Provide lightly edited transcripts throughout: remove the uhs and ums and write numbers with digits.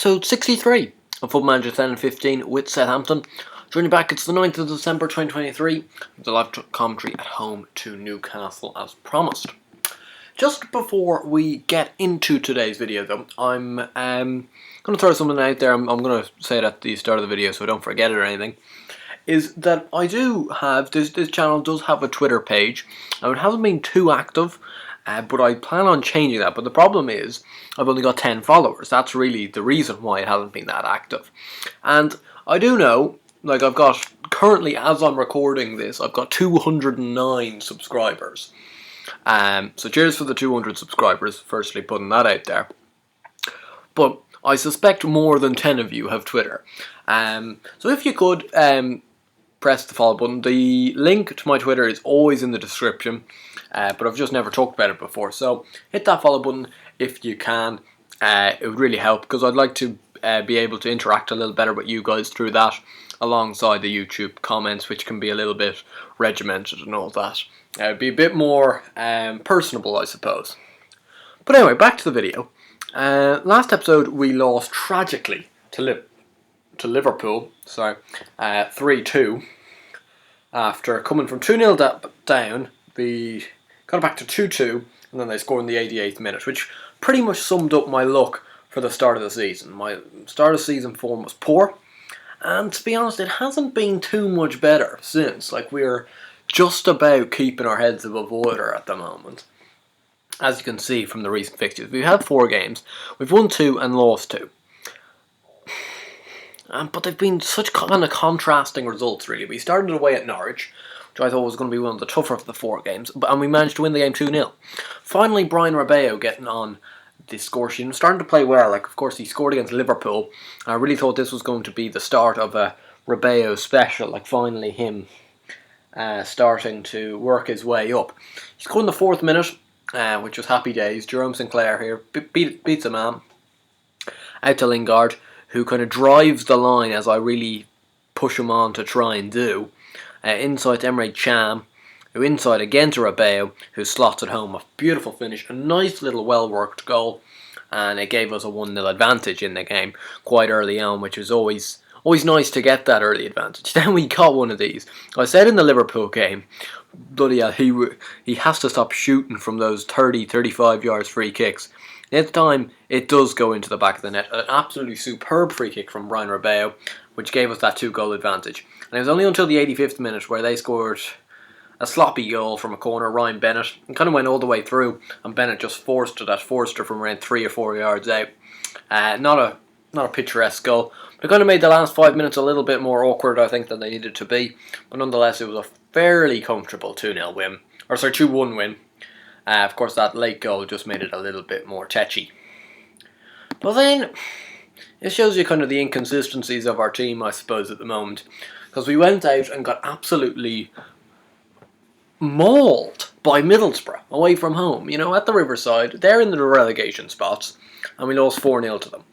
episode 63 of Football Manager 10 and 15 with Southampton. Joining back, it's the 9th of December 2023, with the live commentary at home to Newcastle as promised. Just before we get into today's video though, I'm going to throw something out there. I'm going to say it at the start of the video so I don't forget it or anything. Is that I do have, this channel does have a Twitter page. Now it hasn't been too active, but I plan on changing that. But the problem is, I've only got 10 followers. That's really the reason why it hasn't been that active. And I do know, like I've got, currently as I'm recording this, I've got 209 subscribers. So cheers for the 200 subscribers, firstly putting that out there. But I suspect more than 10 of you have Twitter. So if you could press the follow button. The link to my Twitter is always in the description. But I've just never talked about it before, so hit that follow button if you can. It would really help, because I'd like to be able to interact a little better with you guys through that, alongside the YouTube comments, which can be a little bit regimented and all that. It'd be a bit more personable, I suppose. But anyway, back to the video. Last episode we lost tragically to Liverpool, 3-2, after coming from 2-0 down. We got it back to 2-2, and then they scored in the 88th minute, which pretty much summed up my luck for the start of the season. My start of season form was poor, and to be honest, it hasn't been too much better since. Like, we're just about keeping our heads above water at the moment. As you can see from the recent fixtures, we've had 4 games, we've won 2 and lost 2. But they've been such kind of contrasting results, really. We started away at Norwich, which I thought was going to be one of the tougher of the 4 games, and we managed to win the game 2-0. Finally, Rabello getting on the score sheet, starting to play well. Like, of course, he scored against Liverpool. I really thought this was going to be the start of a Rabello special, like finally him starting to work his way up. He scored in the 4th minute, which was happy days. Jerome Sinclair here beats a man out to Lingard, who kind of drives the line as I really push him on to try and do. Inside to Emre Can, who inside again to Rabello, who slots it home. A beautiful finish, a nice little well-worked goal, and it gave us a 1-0 advantage in the game quite early on, which is always nice to get that early advantage. Then we got one of these. I said in the Liverpool game, bloody hell, he has to stop shooting from those 30-35 yards free kicks. This time, it does go into the back of the net. An absolutely superb free kick from Rabello, which gave us that 2-goal advantage. And it was only until the 85th minute where they scored a sloppy goal from a corner, Ryan Bennett. It kind of went all the way through, and Bennett just forced her from around 3 or 4 yards out. Not a picturesque goal, but it kind of made the last 5 minutes a little bit more awkward, I think, than they needed to be. But nonetheless, it was a fairly comfortable 2-0 win. 2-1 win. Of course, that late goal just made it a little bit more tetchy. But then, it shows you kind of the inconsistencies of our team, I suppose, at the moment. Because we went out and got absolutely mauled by Middlesbrough away from home. You know, at the Riverside, they're in the relegation spots, and we lost 4-0 to them.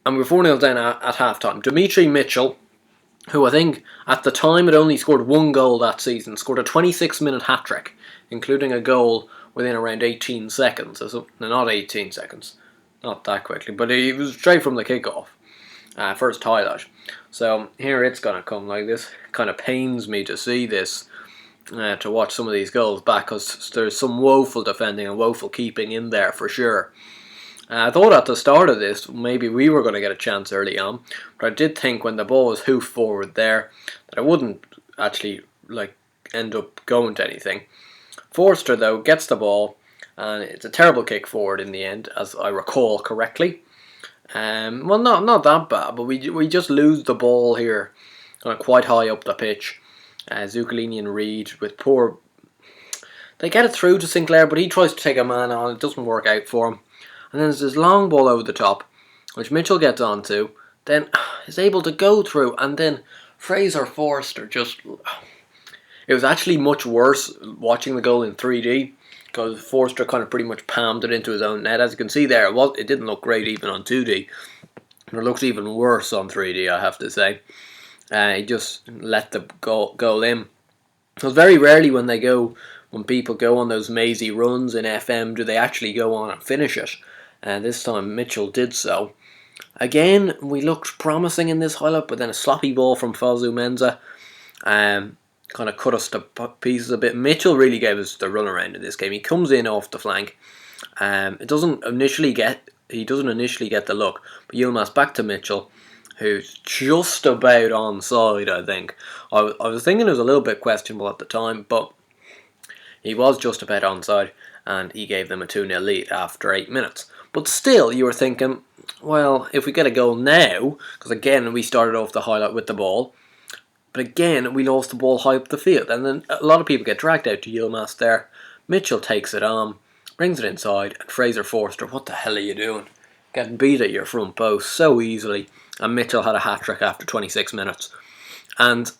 And we were 4-0 down at half-time. Dimitri Mitchell, who I think at the time had only scored 1 goal that season, scored a 26-minute hat-trick, including a goal within around 18 seconds. So, not 18 seconds, not that quickly, but he was straight from the kickoff. First highlight. So here it's going to come like this. Kind of pains me to see this, to watch some of these goals back, because there's some woeful defending and woeful keeping in there for sure. I thought at the start of this maybe we were going to get a chance early on, but I did think when the ball was hoofed forward there that I wouldn't actually end up going to anything. Forster though gets the ball, and it's a terrible kick forward in the end, as I recall correctly. Well, not that bad, but we just lose the ball here, quite high up the pitch. Zuccolini and Reed with poor. They get it through to Sinclair, but he tries to take a man on. It doesn't work out for him. And then there's this long ball over the top, which Mitchell gets onto. Then is able to go through, and then Fraser Forster just. It was actually much worse watching the goal in 3D, because Forster kind of pretty much palmed it into his own net. As you can see there, it didn't look great even on 2D. And it looked even worse on 3D, I have to say. He just let the goal in. Because very rarely when people go on those mazy runs in FM, do they actually go on and finish it. This time Mitchell did so. Again, we looked promising in this highlight, but then a sloppy ball from Fosu Mensah kind of cut us to pieces a bit. Mitchell really gave us the run around in this game. He comes in off the flank. He doesn't initially get the look, but Yilmaz back to Mitchell, who's just about onside. I think I was thinking it was a little bit questionable at the time, but he was just about onside, and he gave them a 2-0 lead after 8 minutes. But still, you were thinking, well, if we get a goal now, because again we started off the highlight with the ball, but again we lost the ball high up the field, and then a lot of people get dragged out to Yilmaz there. Mitchell takes it on, brings it inside, and Fraser Forster, what the hell are you doing? Getting beat at your front post so easily, and Mitchell had a hat-trick after 26 minutes. And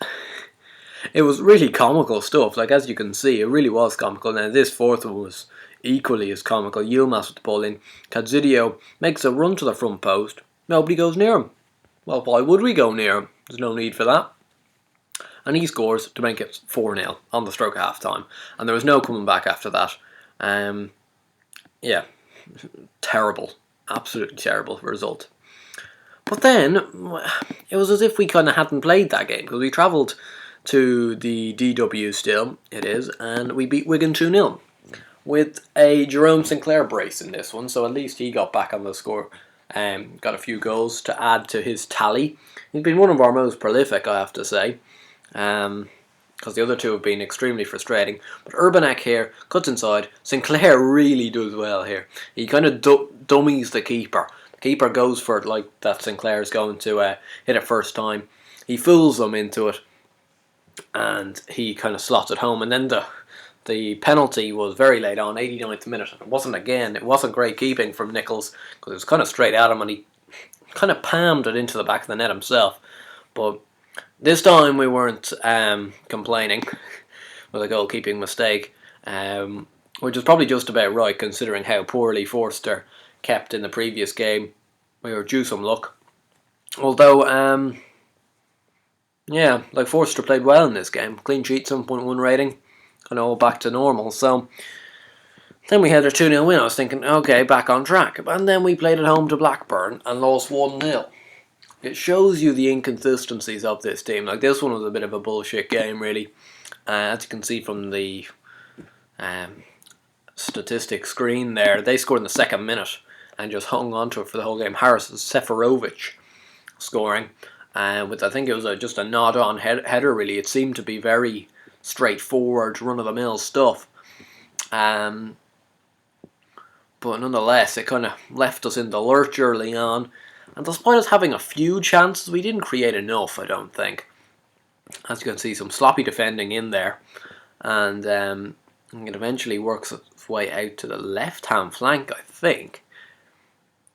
it was really comical stuff, like as you can see, it really was comical. Now this fourth one was equally as comical. Yilmaz with the ball in, Kadzidio makes a run to the front post, nobody goes near him. Well, why would we go near him? There's no need for that. And he scores to make it 4-0 on the stroke of half time, and there was no coming back after that. Yeah, terrible, absolutely terrible result. But then, it was as if we kind of hadn't played that game, because we travelled to the DW still, it is, and we beat Wigan 2-0, with a Jerome Sinclair brace in this one, so at least he got back on the score, got a few goals to add to his tally. He's been one of our most prolific, I have to say, because the other two have been extremely frustrating. But Urbanek here cuts inside. Sinclair really does well here. He kind of dummies the keeper. The keeper goes for it like that Sinclair's going to hit it first time. He fools them into it, and he kind of slots it home. And then the penalty was very late on, 89th minute. It wasn't great keeping from Nichols, because it was kind of straight at him, and he kind of palmed it into the back of the net himself. But this time we weren't complaining with a goalkeeping mistake, which is probably just about right considering how poorly Forster kept in the previous game. We were due some luck. Although, yeah, like Forster played well in this game. Clean sheet, 7.1 rating, kind of all back to normal. So then we had a 2-0 win. I was thinking, okay, back on track. And then we played at home to Blackburn and lost 1-0. It shows you the inconsistencies of this team. Like, this one was a bit of a bullshit game, really. As you can see from the statistic screen there, they scored in the second minute and just hung on to it for the whole game. Haris Seferovic scoring, with, I think it was just a nod-on header, really. It seemed to be very straightforward, run-of-the-mill stuff. But nonetheless, it kind of left us in the lurch early on. And despite us having a few chances, we didn't create enough, I don't think. As you can see, some sloppy defending in there. And it eventually works its way out to the left-hand flank, I think.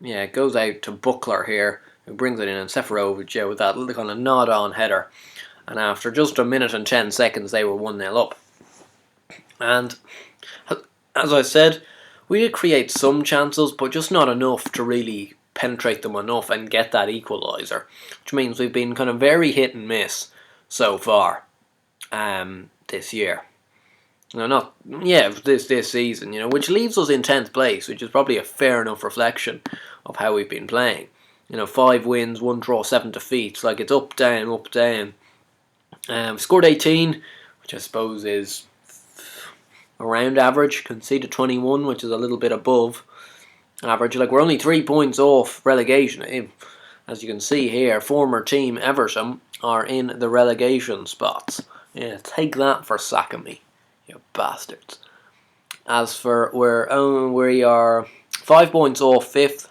Yeah, it goes out to Buckler here, who brings it in, and Seferovic with that kind of nod-on header. And after just a minute and 10 seconds, they were 1-0 up. And as I said, we did create some chances, but just not enough to really penetrate them enough and get that equaliser, which means we've been kind of very hit and miss so far this year. This season, which leaves us in 10th place, which is probably a fair enough reflection of how we've been playing. 5 wins, 1 draw, 7 defeats. Like, it's up, down, up, down. Scored 18, which I suppose is around average. Conceded 21, which is a little bit above average. Like, we're only 3 points off relegation. As you can see here, former team Everton are in the relegation spots. Yeah, take that for sacking me, you bastards. As for we are 5 points off 5th,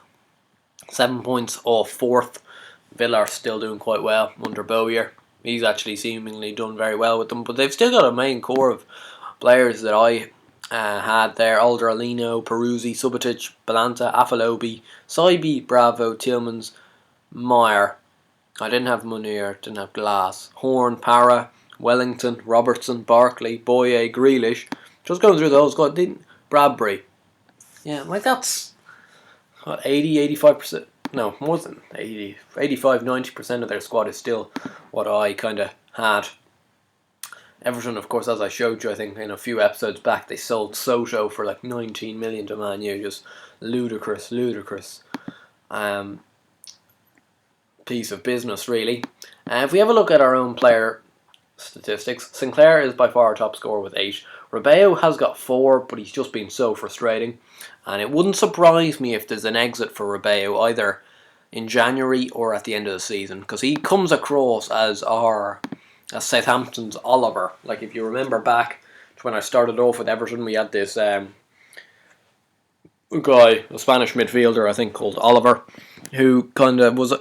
7 points off 4th. Villa are still doing quite well under Bowyer. He's actually seemingly done very well with them, but they've still got a main core of players that I had there: Alderlino, Peruzzi, Subotic, Balanta, Afalobi, Saibi, Bravo, Tillmans, Meyer. I didn't have Munir, didn't have Glass, Horn, Para, Wellington, Robertson, Barkley, Boye, Grealish. Just going through those, Bradbury. Yeah, like that's what, 80-85%. No, more than 80, 85-90% of their squad is still what I kind of had. Everton, of course, as I showed you, I think in a few episodes back, they sold Soto for like 19 million to Man U. Just ludicrous. piece of business, really. If we have a look at our own player statistics, Sinclair is by far our top scorer with 8. Rabello has got 4, but he's just been so frustrating. And it wouldn't surprise me if there's an exit for Rabello either in January or at the end of the season, because he comes across as Southampton's Oliver. Like, if you remember back to when I started off with Everton, we had this guy, a Spanish midfielder, I think, called Oliver, who kind of was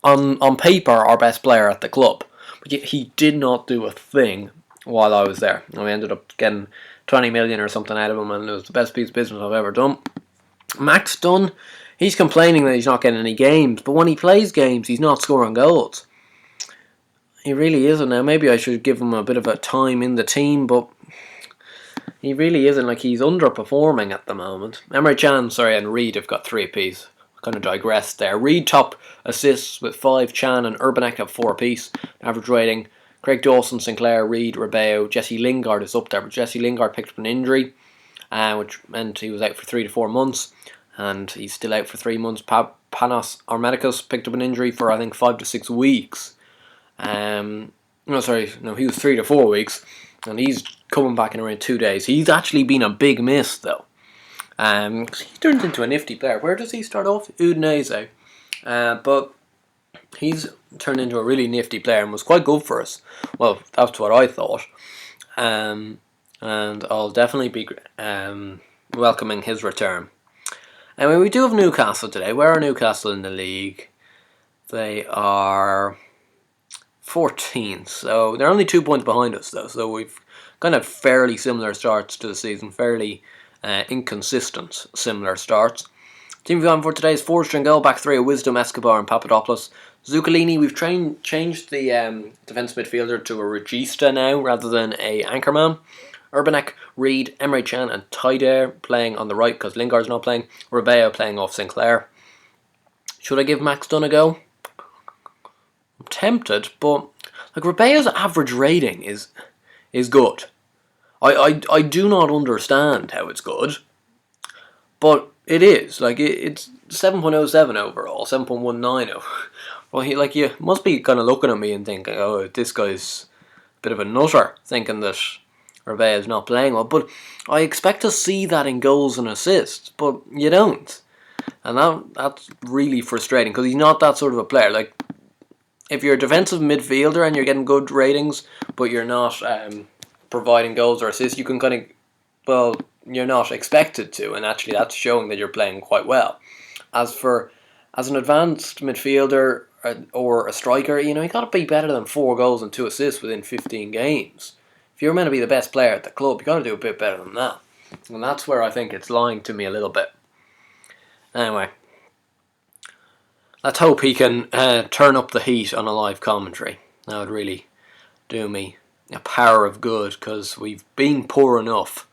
on paper our best player at the club, but he did not do a thing while I was there. And we ended up getting 20 million or something out of him, and it was the best piece of business I've ever done. Max Dunn, he's complaining that he's not getting any games, but when he plays games, he's not scoring goals. He really isn't. Now, maybe I should give him a bit of a time in the team, but he really isn't. Like, he's underperforming at the moment. Emre Can, and Reid have got 3 apiece. Kind of digressed there. Reid top assists with 5, Can and Urbanek have 4 apiece. Average rating, Craig Dawson, Sinclair, Reid, Rabello, Jesse Lingard is up there, but Jesse Lingard picked up an injury, which meant he was out for 3 to 4 months, and he's still out for 3 months. Panos Armeticus picked up an injury for, I think, 5 to 6 weeks. He was 3 to 4 weeks, and he's coming back in around 2 days. He's actually been a big miss, though. He turns into a nifty player. Where does he start off? Udinese. But he's turned into a really nifty player and was quite good for us. Well, that's what I thought. And I'll definitely be welcoming his return. Anyway, we do have Newcastle today. Where are Newcastle in the league? They are 14th. So they're only 2 points behind us, though. So we've kind of fairly similar starts to the season. Fairly inconsistent similar starts. Team we've gone for today is Forster and goal, back 3 of Wisdom, Escobar and Papadopoulos. Zuccolini, we've changed the defence midfielder to a regista now rather than a anchorman. Urbanek, Reid, Emre Can and Taider playing on the right because Lingard's not playing. Rabello playing off Sinclair. Should I give Max Dunn a go? I'm tempted, but like, Rabello's average rating is good. I do not understand how it's good, but it is. Like, it's 7.07 overall, 7.19. Well, you must be kind of looking at me and thinking, oh, this guy's a bit of a nutter, thinking that Rabello's not playing well. But I expect to see that in goals and assists, but you don't. And that's really frustrating, because he's not that sort of a player. Like, if you're a defensive midfielder and you're getting good ratings, but you're not providing goals or assists, you can you're not expected to, and actually that's showing that you're playing quite well. As an advanced midfielder or a striker, you got to be better than 4 goals and 2 assists within 15 games. If you're meant to be the best player at the club, you got to do a bit better than that, and that's where I think it's lying to me a little bit. Anyway, let's hope he can turn up the heat on a live commentary. That would really do me a power of good, because we've been poor enough.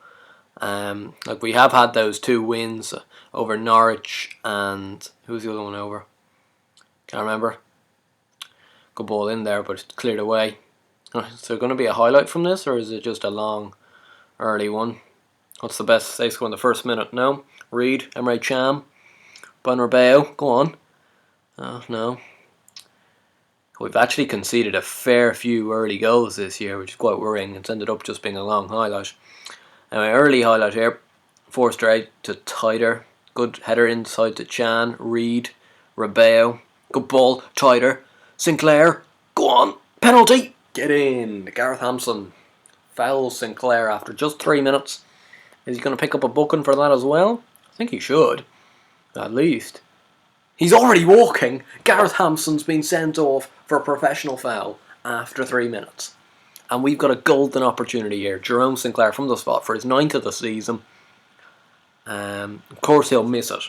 Like, we have had those 2 wins over Norwich and who's the other one over? Can't remember. Good ball in there, but it's cleared away. Is there going to be a highlight from this, or is it just a long, early one? What's the best save score in the first minute? No. Reid, Emre Can, Rabello. Go on. Oh, no. We've actually conceded a fair few early goals this year, which is quite worrying. It's ended up just being a long highlight. Anyway, early highlight here. Forster out to Taider. Good header inside to Can. Reid. Rabello. Good ball. Taider. Sinclair. Go on. Penalty. Get in. Gareth Hampson fouls Sinclair after just 3 minutes. Is he going to pick up a booking for that as well? I think he should. At least. He's already walking. Gareth Hampson's been sent off for a professional foul after 3 minutes. And we've got a golden opportunity here. Jerome Sinclair from the spot for his 9th of the season. Of course he'll miss it,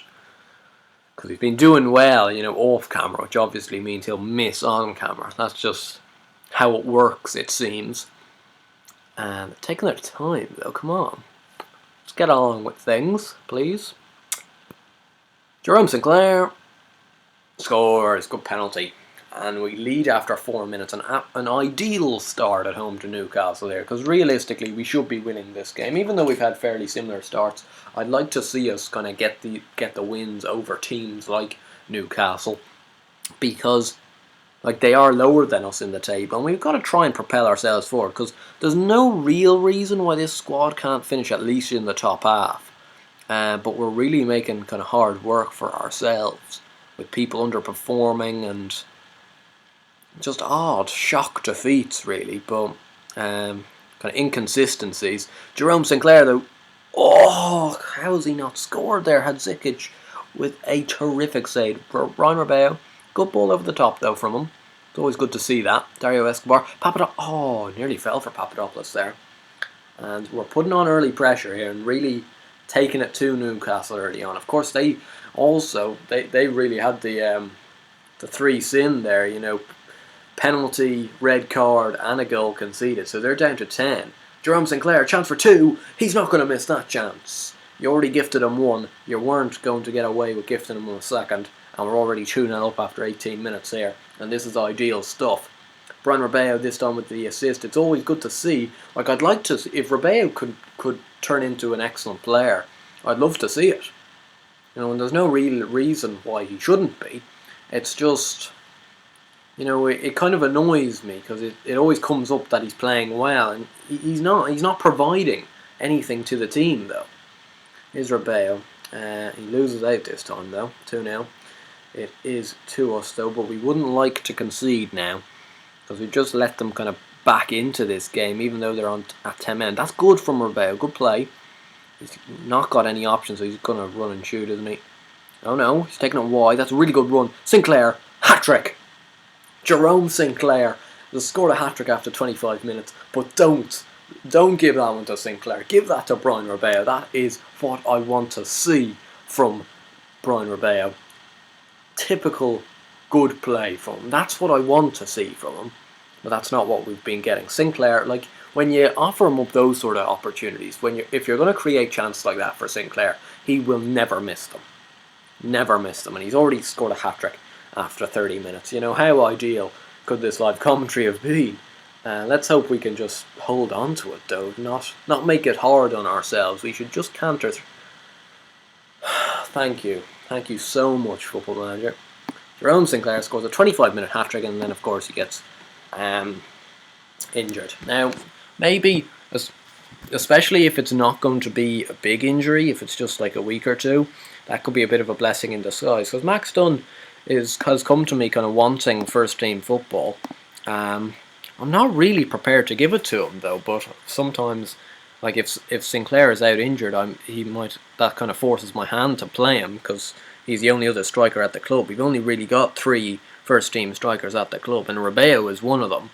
because he's been doing well, off camera, which obviously means he'll miss on camera. That's just how it works, it seems. And taking their time, though. Come on. Let's get on with things, please. Jerome Sinclair scores. Good penalty. And we lead after 4 minutes. An ideal start at home to Newcastle here, because realistically we should be winning this game. Even though we've had fairly similar starts, I'd like to see us get the wins over teams like Newcastle, because Like, they are lower than us in the table, and we've got to try and propel ourselves forward, because there's no real reason why this squad can't finish at least in the top half. But we're really making kind of hard work for ourselves, with people underperforming and just odd shock defeats, really, but kind of inconsistencies. Jerome Sinclair, though, oh, how has he not scored there? Hadzikic with a terrific save for Brian Rabello. Good ball over the top, though, from him. It's always good to see that. Dario Escobar. Nearly fell for Papadopoulos there. And we're putting on early pressure here and really taking it to Newcastle early on. Of course, they really had the three sin there, penalty, red card, and a goal conceded. So they're down to 10. Jerome Sinclair, chance for 2. He's not going to miss that chance. You already gifted him 1. You weren't going to get away with gifting him a second. And we're already 2-0 up after 18 minutes here. And this is ideal stuff. Brian Rabello this time with the assist. It's always good to see. Like, I'd like to see, if Rabello could turn into an excellent player, I'd love to see it. And there's no real reason why he shouldn't be. It's just, it kind of annoys me, because it always comes up that he's playing well, and he's not providing anything to the team, though. Here's Rabello. He loses out this time, though. 2-0. It is to us, though, but we wouldn't like to concede now, because we just let them kind of back into this game, even though they're on at 10 men. That's good from Rabello. Good play. He's not got any options, so he's going to run and shoot, isn't he? Oh no, he's taking it wide. That's a really good run. Sinclair, hat-trick. Jerome Sinclair has scored a hat-trick after 25 minutes, but don't give that one to Sinclair. Give that to Brian Rabello. That is what I want to see from Brian Rabello. Typical good play from him. That's what I want to see from him, but that's not what we've been getting. Sinclair, like, when you offer him up those sort of opportunities, if you're going to create chances like that for Sinclair, he will never miss them. Never miss them, and he's already scored a hat-trick after 30 minutes. How ideal could this live commentary have been? Let's hope we can just hold on to it, though, not make it hard on ourselves. We should just canter. Thank you so much, Football Manager. Jerome Sinclair scores a 25-minute hat-trick, and then of course he gets injured. Now, maybe, especially if it's not going to be a big injury, if it's just like a week or two, that could be a bit of a blessing in disguise, because Max Dunn has come to me kind of wanting first team football. I'm not really prepared to give it to him, though, but sometimes, like, if Sinclair is out injured, that kind of forces my hand to play him, because he's the only other striker at the club. We've only really got 3 first team strikers at the club, and Rabello is one of them,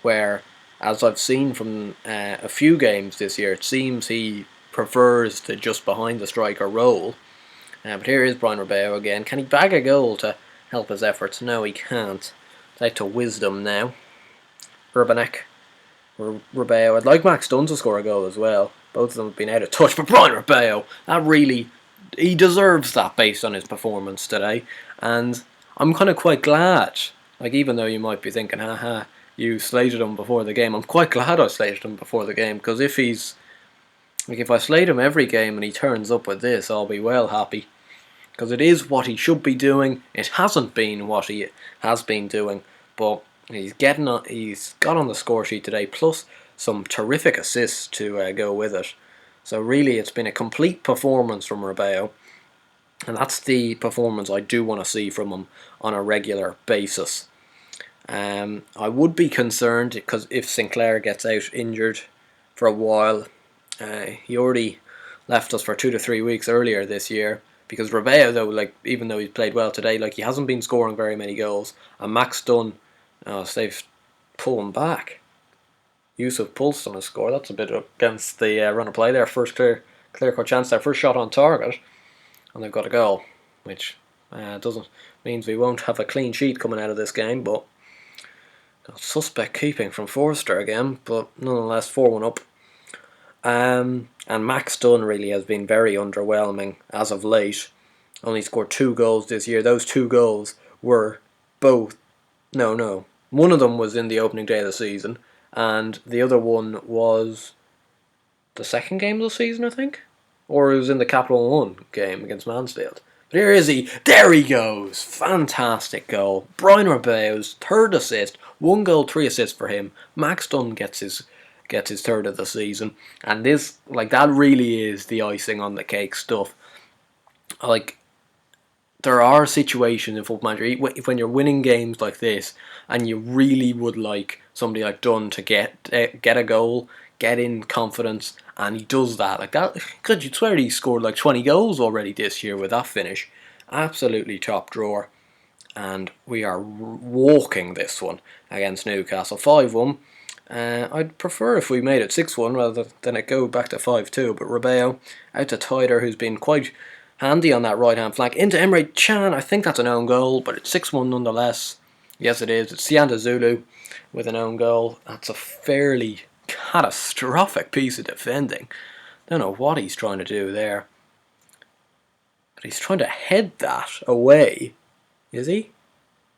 where, as I've seen from a few games this year, it seems he prefers the just behind the striker role. But here is Brian Rabello again. Can he bag a goal to help his efforts? No, he can't. It's out to Wisdom now. Urbanek. Rabello. I'd like Max Dunn to score a goal as well. Both of them have been out of touch. But Brian Rabello, he deserves that based on his performance today. And I'm kind of quite glad. Like, even though you might be thinking, haha, you slated him before the game, I'm quite glad I slated him before the game, because if I slate him every game and he turns up with this, I'll be well happy. Because it is what he should be doing. It hasn't been what he has been doing, but he's got on the score sheet today, plus some terrific assists to go with it. So really, it's been a complete performance from Rabello, and that's the performance I do want to see from him on a regular basis. I would be concerned, because if Sinclair gets out injured for a while, he already left us for 2 to 3 weeks earlier this year. Because Rabello, though, like, even though he's played well today, like, he hasn't been scoring very many goals. And Max Dunn, they've pulled him back. Yusuf Pulse on a score. That's a bit against the run of play there. First clear-cut chance there. First shot on target. And they've got a goal, which means we won't have a clean sheet coming out of this game. But got suspect keeping from Forster again. But nonetheless, 4-1 up. And Max Dunn really has been very underwhelming as of late. Only scored 2 goals this year. Those 2 goals were both... No. One of them was in the opening day of the season, and the other one was the second game of the season, I think? Or it was in the Capital One game against Mansfield. But There is he. There he goes. Fantastic goal. Brian Rabello's third assist. 1 goal, 3 assists for him. Max Dunn gets his third of the season. And this, like, that really is the icing on the cake stuff. Like, there are situations in Football Manager when you're winning games like this, and you really would like somebody like Dunn to get a goal, get in confidence, and he does that. Like that, God, you'd swear he scored like 20 goals already this year with that finish. Absolutely top drawer, and we are walking this one against Newcastle 5-1. I'd prefer if we made it 6-1 rather than it go back to 5-2. But Rabello out to Tyder, who's been quite handy on that right hand flank, into Emre Can. I think that's an own goal, but it's 6-1 nonetheless. Yes, it is. It's Sianda Zulu with an own goal. That's a fairly catastrophic piece of defending. Don't know what he's trying to do there, but he's trying to head that away. Is he?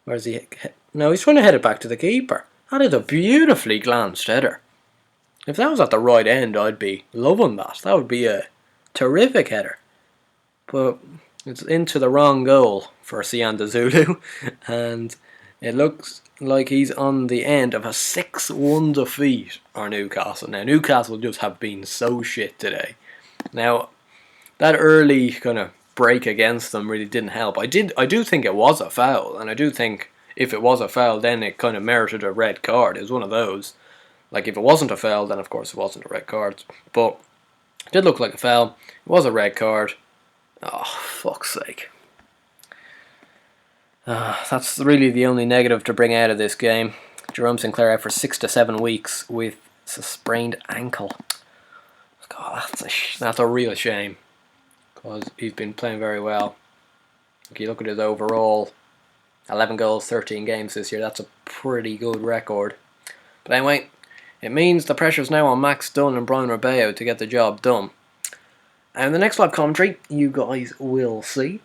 Or is he? No, he's trying to head it back to the keeper. That is a beautifully glanced header. If that was at the right end, I'd be loving that. That would be a terrific header. But it's into the wrong goal for Sianda Zulu, and it looks like he's on the end of a 6-1 defeat for Newcastle. Now, Newcastle just have been so shit today. Now, that early kind of break against them really didn't help. I do think it was a foul, and I do think if it was a foul, then it kind of merited a red card. It was one of those. Like, if it wasn't a foul, then of course it wasn't a red card. But it did look like a foul. It was a red card. Oh, fuck's sake. That's really the only negative to bring out of this game. Jerome Sinclair out for 6 to 7 weeks with a sprained ankle. God, that's a real shame, because he's been playing very well. If you look at his overall, 11 goals, 13 games this year, that's a pretty good record. But anyway, it means the pressure's now on Max Dunn and Brian Rabello to get the job done. And the next live commentary you guys will see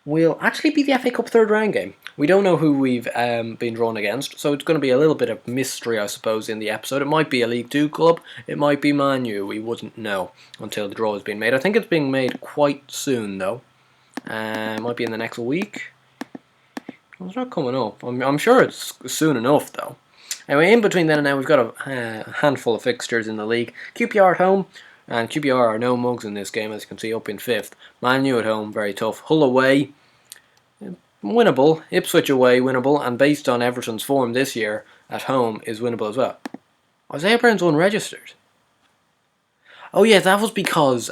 will actually be the FA Cup third round game. We don't know who we've been drawn against, so it's going to be a little bit of mystery, I suppose, in the episode. It might be a League 2 club, it might be Man U, we wouldn't know until the draw has been made. I think it's being made quite soon, though. It might be in the next week. Well, it's not coming up. I'm sure it's soon enough, though. Anyway, in between then and now, we've got a handful of fixtures in the league. QPR at home, and QPR are no mugs in this game, as you can see, up in 5th. Man U at home, very tough. Hull away, winnable. Ipswich away, winnable. And based on Everton's form this year, at home is winnable as well. Isaiah Brown's unregistered. Oh yeah, that was because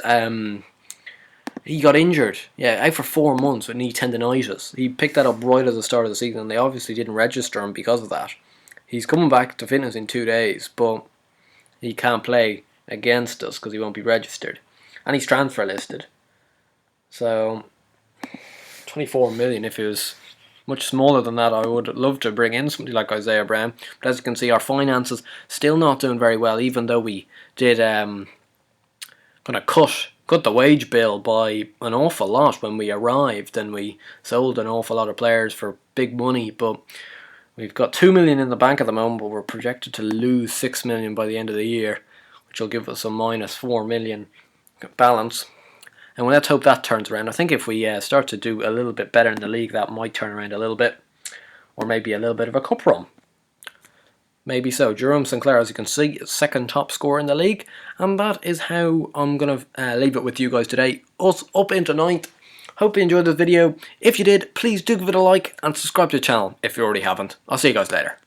he got injured. Yeah, out for 4 months with knee tendonitis. He picked that up right at the start of the season, and they obviously didn't register him because of that. He's coming back to fitness in 2 days, but he can't play against us because he won't be registered. And he's transfer listed. So, 24 million. If it was much smaller than that, I would love to bring in somebody like Isaiah Brown. But as you can see, our finances still not doing very well, even though we did kind of cut the wage bill by an awful lot when we arrived, and we sold an awful lot of players for big money. But we've got 2 million in the bank at the moment, but we're projected to lose 6 million by the end of the year, which will give us a minus 4 million balance. And let's hope that turns around. I think if we start to do a little bit better in the league, that might turn around a little bit. Or maybe a little bit of a cup run. Maybe so. Jerome Sinclair, as you can see, is second top scorer in the league. And that is how I'm going to leave it with you guys today. Us up into 9th. Hope you enjoyed this video. If you did, please do give it a like and subscribe to the channel if you already haven't. I'll see you guys later.